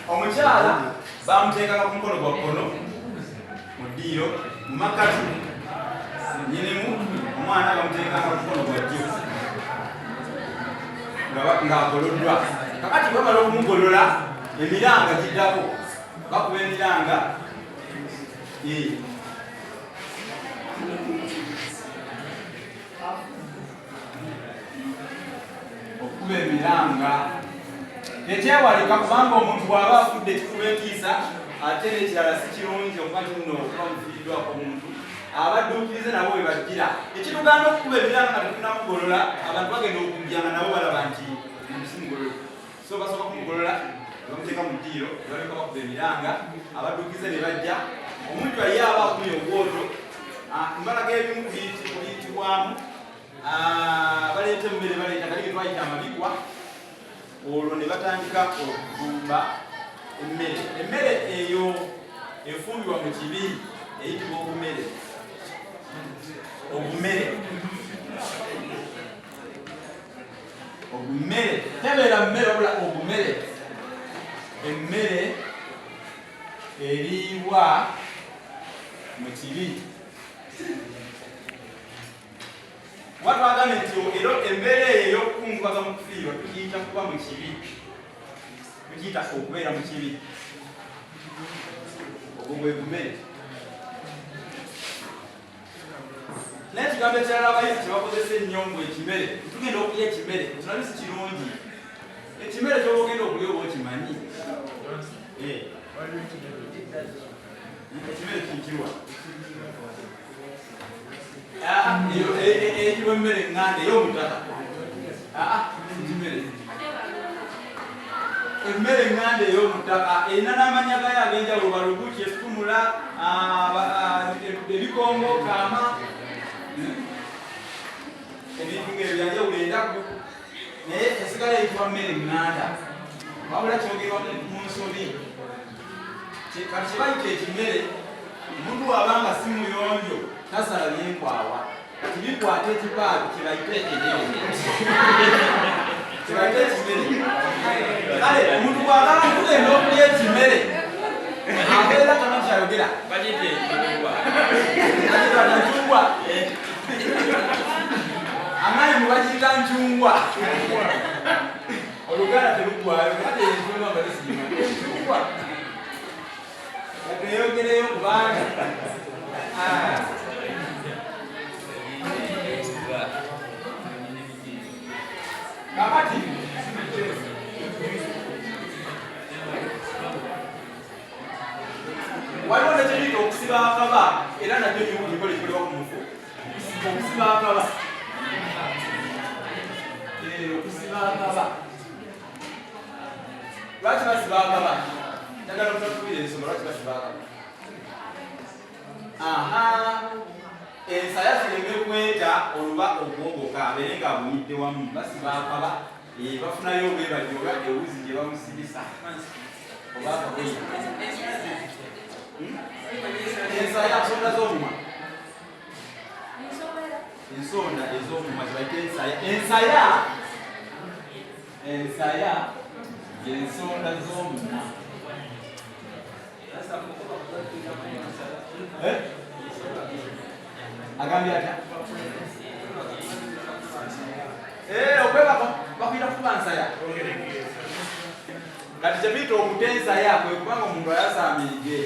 omukyala bamuteekanga ku mukono gwa kkono mu ddiiro mu makkati nyinimu omwana bamuteekanga ku mukono gwa ddyo ng'agoloddwa. Kakati bamala okumugolola emiranga giddako bakuba emiranga okuba emiranga tekyewalika kubanga omuntu bw'aba afudde ekikuba entiisa ate n'ekirala si kirungi okuba nti nno okuba mufiiriddwako omuntu abadduukirize nabo bwe bajjira ekitugaana okukuba emiranga nga tetunamugolola abantu bagenda okujjanga nabo balaba nti simugolola so basooka kumugolola bamuteeka mu ddiiro baleka bakuba emiranga abadduukirize ne bajja omuntu aye aba akumye obwoto mbalaga ebimu biyitibwamu baleeta emmere baleeta kali ke twayita amabikwa olwo ne batandika okufumba emmere. Emmere eyo efumbibwa mu kibi eyitibwa obumere. Obumere tebeera mmere wabula obumere. Emmere eriibwa mu kibi. Watwagane nti era embeera eyo ey'okukungubaga mu kufiirwa tukiyita kuba mu kibi, tukiyita okubeera mu kibi. Ogwo gwe bumere. Naye ekigambo ekirala abayizi kye bakozesa ennyo ngu ekimere, tugenda okulya ekimere tunabe si kirungi. Ekimere ky'oba ogenda okulya oba okimanyi. Ekimere kiyitibwa eyo emmere eŋŋanda ey'omutaka. Emmere eŋŋanda ey'omutaka erina n'amannya gayo ag'enjawulo: balubuki, efutumula, ebikongo, kaama, ebintu ng'ebyo byanjawulo endaku, naye esigala eyitibwa mmere eŋŋanda. Wabula kyogerwa mu nsobi kati kye bayita ekimere. Omuntu bw'abanga si muyonjo tasala byenkwawa, kati bikwata ekipaalu kibayite kibayite ekimere. Kale omuntu bw'agala kugenda okulya ekimere abeera tona kyayogera bagiyita ncungwa. Amaanyi bagiyita ncungwa. Oluganda teruggwayo kati encungwa nga tesigimanyi encungwa eyogereyo kubanga kakati waliwo nekiyita okusiba akaba, era nakyo nyukuliko likolebwa ku mufu. Okusiba akaba, okusiba akaba. Lwaki basiba akaba? Njagala otatubira ensonga lwaki basiba akaba. Ensaya zireme kweta oluba okwogoka abeere ng'abuyidde wamu. Basiba akaba bafunayo obwebali oba ewuzi gye bamusibisa oba akagoye. Ensaya nsonda z'omumwa, ensonda ez'omumwa zibayita ensaya. Ensaya y'ensonda z'omumwa. Agambye atya? Okwebaka bakuyita kuba nsaya. Kati kye biyita okutta ensaya kwe kubanga omuntu ayasaamiridde.